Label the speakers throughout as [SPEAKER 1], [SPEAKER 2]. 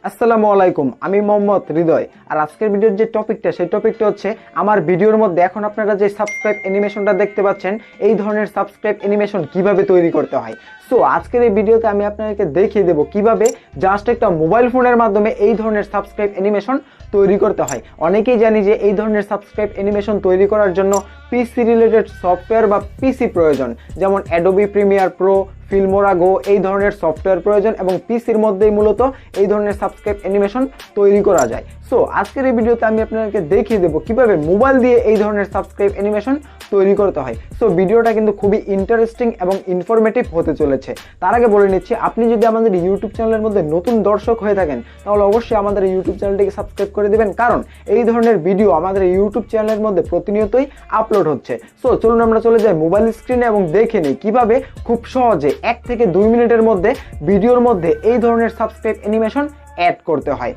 [SPEAKER 1] আসসালামু আলাইকুম, আমি মোহাম্মদ হৃদয়। আর আজকের ভিডিওর যে টপিকটা, সেই টপিকটা হচ্ছে আমার ভিডিওর মধ্যে এখন আপনারা যে সাবস্ক্রাইব অ্যানিমেশনটা দেখতে পাচ্ছেন, এই ধরনের সাবস্ক্রাইব অ্যানিমেশন কিভাবে তৈরি করতে হয়। সো আজকের এই ভিডিওতে আমি আপনাদেরকে দেখিয়ে দেবো কিভাবে জাস্ট একটা মোবাইল ফোনের মাধ্যমে এই ধরনের সাবস্ক্রাইব অ্যানিমেশন তৈরি করতে হয়। অনেকেই জানি যে এই ধরনের সাবস্ক্রাইব অ্যানিমেশন তৈরি করার জন্য পিসি রিলেটেড সফটওয়্যার বা পিসি প্রয়োজন, যেমন অ্যাডোবি প্রিমিয়ার প্রো, ফিল্মোরা গো এই ধরনের সফটওয়্যার প্রয়োজন এবং পিসির মধ্যেই মূলত এই ধরনের সাবস্ক্রাইব অ্যানিমেশন তৈরি করা যায়। সো আজকের এই ভিডিওতে আমি আপনাদেরকে দেখিয়ে দেবো কিভাবে মোবাইল দিয়ে এই ধরনের সাবস্ক্রাইব অ্যানিমেশন তৈরি করতে হয়। সো ভিডিওটা কিন্তু খুবই ইন্টারেস্টিং এবং ইনফরমেটিভ হতে চলেছে। তার আগে বলে নিচ্ছি, আপনি যদি আমাদের ইউটিউব চ্যানেলের মধ্যে নতুন দর্শক হয়ে থাকেন তাহলে অবশ্যই আমাদের ইউটিউব চ্যানেলটিকে সাবস্ক্রাইব করে দিবেন, কারণ এই ধরনের ভিডিও আমাদের ইউটিউব চ্যানেলের মধ্যে প্রতিনিয়তই আপলোড হচ্ছে। সো চলুন আমরা চলে যাই মোবাইল স্ক্রিনে এবং দেখে নিই কিভাবে খুব সহজে 1 থেকে 2 মিনিটের মধ্যে ভিডিওর মধ্যে এই ধরনের সাবস্ক্রাইব অ্যানিমেশন অ্যাড করতে হয়।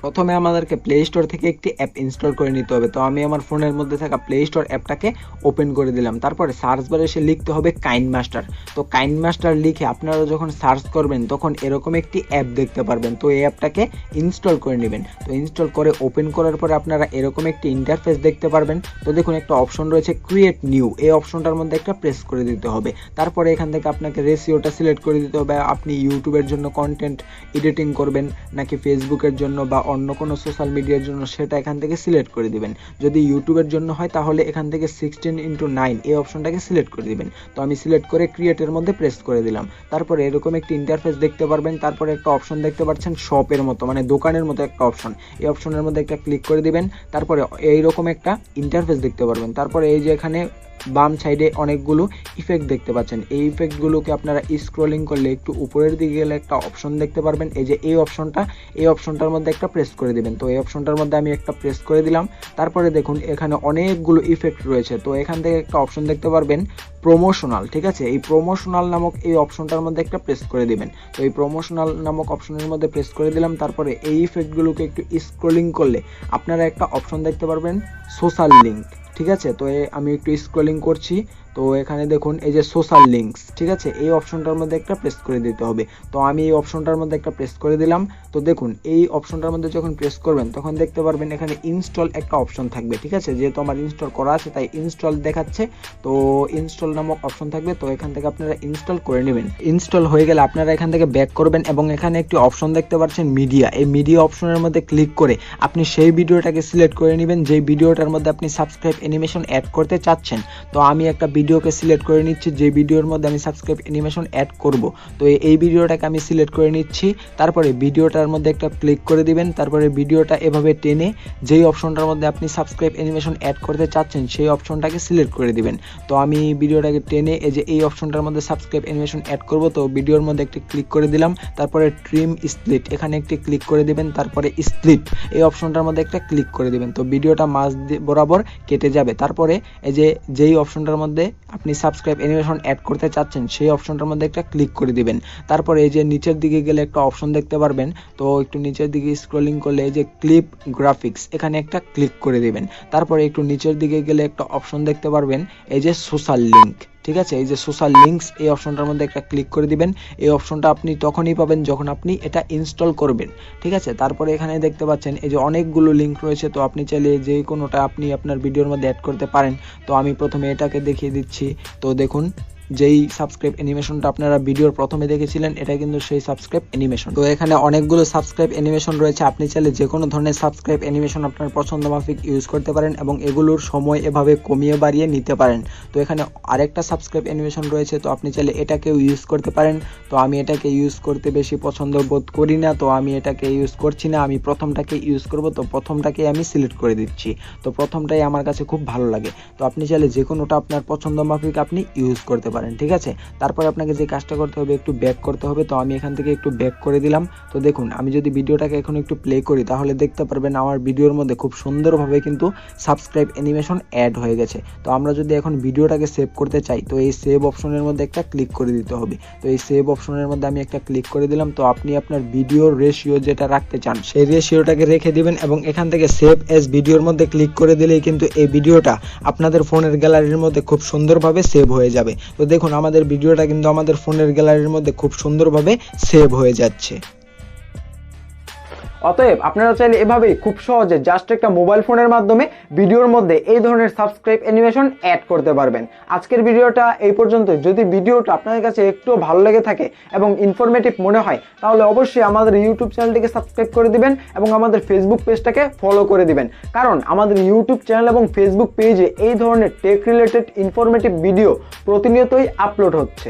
[SPEAKER 2] প্রথমে আমাদেরকে প্লে স্টোর থেকে একটি অ্যাপ ইনস্টল করে নিতে হবে। তো আমি আমার ফোনের মধ্যে থাকা প্লে স্টোর অ্যাপটাকে ওপেন করে দিলাম। তারপরে সার্চ বারে এসে লিখতে হবে কাইনমাস্টার। তো কাইনমাস্টার লিখে আপনারা যখন সার্চ করবেন তখন এরকম একটি অ্যাপ দেখতে পারবেন। তো এই অ্যাপটাকে ইনস্টল করে নেবেন। তো ইনস্টল করে ওপেন করার পরে আপনারা এরকম একটি ইন্টারফেস দেখতে পারবেন। তো দেখুন একটা অপশন রয়েছে ক্রিয়েট নিউ, এই অপশনটার মধ্যে একটা প্রেস করে দিতে হবে। তারপরে এখান থেকে আপনাকে রেশিওটা সিলেক্ট করে দিতে হবে। আপনি ইউটিউবের জন্য কন্টেন্ট এডিটিং করবেন নাকি ফেসবুকের জন্য বা অন্য কোনো সোশ্যাল মিডিয়ার জন্য, সেটা এখান থেকে সিলেক্ট করে দিবেন। যদি ইউটিউবের জন্য হয় তাহলে এখান থেকে 16:9 এই অপশনটাকে সিলেক্ট করে দিবেন। তো আমি সিলেক্ট করে ক্রিয়েটের মধ্যে প্রেস করে দিলাম। তারপরে এরকম একটি ইন্টারফেস দেখতে পারবেন। তারপরে একটা অপশন দেখতে পাচ্ছেন শপের মতো, মানে দোকানের মতো একটা অপশন। এই অপশনের মধ্যে একটা ক্লিক করে দিবেন। তারপরে এইরকম একটা ইন্টারফেস দেখতে পারবেন। তারপরে এই যে এখানে বাম সাইডে অনেকগুলো ইফেক্ট দেখতে পাচ্ছেন। এই ইফেক্টগুলোকে আপনারা স্ক্রলিং করলে একটু উপরের দিকে গেলে একটা অপশন দেখতে পারবেন। এই যে এই অপশনটার মধ্যে একটা প্রেস করে দিবেন। তো এই অপশনটার মধ্যে আমি একটা প্রেস করে দিলাম। তারপরে দেখুন এখানে অনেকগুলো ইফেক্ট রয়েছে। তো এখান থেকে একটা অপশন দেখতে পারবেন প্রমোশনাল, ঠিক আছে। এই প্রমোশনাল নামক এই অপশনটার মধ্যে একটা প্রেস করে দিবেন। তো এই প্রমোশনাল নামক অপশনের মধ্যে প্রেস করে দিলাম। তারপরে এই ইফেক্টগুলোকে একটু স্ক্রলিং করলে আপনারা একটা অপশন দেখতে পারবেন সোশ্যাল লিঙ্ক, ঠিক আছে। তো আমি একটু স্ক্রলিং করছি। তো এখানে দেখুন এই যে সোশ্যাল লিঙ্কস, ঠিক আছে, এই অপশনটার মধ্যে একটা প্রেস করে দিতে হবে। তো আমি এই অপশনটার মধ্যে একটা প্রেস করে দিলাম। তো দেখুন এই অপশনটার মধ্যে যখন প্রেস করবেন তখন দেখতে পারবেন এখানে ইনস্টল একটা অপশন থাকবে, ঠিক আছে। যেহেতু আমার ইনস্টল করা আছে তাই ইনস্টল দেখাচ্ছে। তো ইনস্টল নামক অপশন থাকবে, তো এখান থেকে আপনারা ইনস্টল করে নেবেন। ইনস্টল হয়ে গেলে আপনারা এখান থেকে ব্যাক করবেন এবং এখানে একটি অপশন দেখতে পাচ্ছেন মিডিয়া। এই মিডিয়া অপশনের মধ্যে ক্লিক করে আপনি সেই ভিডিওটাকে সিলেক্ট করে নেবেন যে ভিডিওটার মধ্যে আপনি সাবস্ক্রাইব অ্যানিমেশন অ্যাড করতে চাচ্ছেন। তো আমি একটা ভিডিওকে সিলেক্ট করে নিচ্ছি যে ভিডিওর মধ্যে আমি সাবস্ক্রাইব অ্যানিমেশন অ্যাড করব। তো এই ভিডিওটাকে আমি সিলেক্ট করে নিচ্ছি। তারপরে ভিডিওটার মধ্যে একটা ক্লিক করে দিবেন। তারপরে ভিডিওটা এভাবে টেনে যেই অপশনটার মধ্যে আপনি সাবস্ক্রাইব অ্যানিমেশন অ্যাড করতে চাচ্ছেন সেই অপশনটাকে সিলেক্ট করে দিবেন। তো আমি ভিডিওটাকে টেনে এই যে এই অপশনটার মধ্যে সাবস্ক্রাইব অ্যানিমেশন অ্যাড করব। তো ভিডিওর মধ্যে একটি ক্লিক করে দিলাম। তারপরে ট্রিম স্প্লিট এখানে একটি ক্লিক করে দিবেন। তারপরে স্প্লিট এই অপশনটার মধ্যে একটা ক্লিক করে দিবেন। তো ভিডিওটা মাঝ বরাবর কেটে যাবে। তারপরে এই যে যেই অপশনটার মধ্যে আপনি সাবস্ক্রাইব অ্যানিমেশন অ্যাড করতে চাচ্ছেন সেই অপশনটার মধ্যে একটা ক্লিক করে দিবেন। তারপরে এই যে নিচের দিকে গেলে একটা অপশন দেখতে পারবেন। তো একটু নিচের দিকে স্ক্রলিং করলে এই যে ক্লিপ গ্রাফিক্স এখানে একটা ক্লিক করে দিবেন। তারপরে একটু নিচের দিকে গেলে একটা অপশন দেখতে পারবেন এই যে সোশ্যাল লিঙ্ক, ঠিক আছে। এই যে সোশ্যাল লিঙ্কস এই অপশনটার মধ্যে একটা ক্লিক করে দিবেন। এই অপশনটা আপনি তখনই পাবেন যখন আপনি এটা ইনস্টল করবেন, ঠিক আছে। তারপরে এখানে দেখতে পাচ্ছেন এই যে অনেকগুলো লিঙ্ক রয়েছে। তো আপনি চাইলে যে কোনোটা আপনি আপনার ভিডিওর মধ্যে অ্যাড করতে পারেন। তো আমি প্রথমে এটাকে দেখিয়ে দিচ্ছি। তো দেখুন যেই সাবস্ক্রাইব অ্যানিমেশনটা আপনারা ভিডিওর প্রথমে দেখেছিলেন এটা কিন্তু সেই সাবস্ক্রাইব অ্যানিমেশন। তো এখানে অনেকগুলো সাবস্ক্রাইব অ্যানিমেশন রয়েছে। আপনি চাইলে যে কোনো ধরনের সাবস্ক্রাইব অ্যানিমেশন আপনার পছন্দ মাফিক ইউজ করতে পারেন এবং এগুলোর সময় এভাবে কমিয়ে বাড়িয়ে নিতে পারেন। তো এখানে আরেকটা সাবস্ক্রাইব অ্যানিমেশন রয়েছে। তো আপনি চাইলে এটাকেও ইউজ করতে পারেন। তো আমি এটাকে ইউজ করতে বেশি পছন্দ বোধ করি না, তো আমি এটাকে ইউজ করছি না। আমি প্রথমটাকে ইউজ করব। তো প্রথমটাকে আমি সিলেক্ট করে দিচ্ছি। তো প্রথমটাই আমার কাছে খুব ভালো লাগে। তো আপনি চাইলে যে কোনোটা আপনার পছন্দ মাফিক আপনি ইউজ করতে পারেন, ঠিক আছে। তারপর আপনাকে যে কাজটা করতে হবে একটু ব্যাক করতে হবে। তো আমি এখান থেকে একটু ব্যাক করে দিলাম। তো দেখুন আমি যদি ভিডিওটাকে এখন একটু প্লে করি তাহলে দেখতে পারবেন আমার ভিডিওর মধ্যে খুব সুন্দরভাবে কিন্তু সাবস্ক্রাইব অ্যানিমেশন অ্যাড হয়ে গেছে। তো আমরা যদি এখন ভিডিওটাকে সেভ করতে চাই তো এই সেভ অপশনের মধ্যে একটা ক্লিক করে দিতে হবে। তো এই সেভ অপশনের মধ্যে আমি একটা ক্লিক করে দিলাম। তো আপনি আপনার ভিডিওর রেশিও যেটা রাখতে চান সেই রেশিওটাকে রেখে দিবেন এবং এখান থেকে সেভ এজ ভিডিওর মধ্যে ক্লিক করে দিলেই কিন্তু এই ভিডিওটা আপনাদের ফোনের গ্যালারির মধ্যে খুব সুন্দরভাবে সেভ হয়ে যাবে। তো দেখুন আমাদের ভিডিওটা কিন্তু আমাদের ফোনের গ্যালারির মধ্যে খুব সুন্দরভাবে সেভ হয়ে যাচ্ছে।
[SPEAKER 1] অতএব আপনারা চাইলে এভাবেই খুব সহজে জাস্ট একটা মোবাইল ফোনের মাধ্যমে ভিডিওর মধ্যে এই ধরনের সাবস্ক্রাইব অ্যানিমেশন অ্যাড করতে পারবেন। আজকের ভিডিওটা এই পর্যন্ত। যদি ভিডিওটা আপনাদের কাছে একটু ভালো লেগে থাকে এবং ইনফরমেটিভ মনে হয় তাহলে অবশ্যই আমাদের ইউটিউব চ্যানেলটিকে সাবস্ক্রাইব করে দিবেন এবং আমাদের ফেসবুক পেজটাকে ফলো করে দিবেন, কারণ আমাদের ইউটিউব চ্যানেল এবং ফেসবুক পেজে এই ধরনের টেক রিলেটেড ইনফরমেটিভ ভিডিও প্রতিনিয়তই আপলোড হচ্ছে।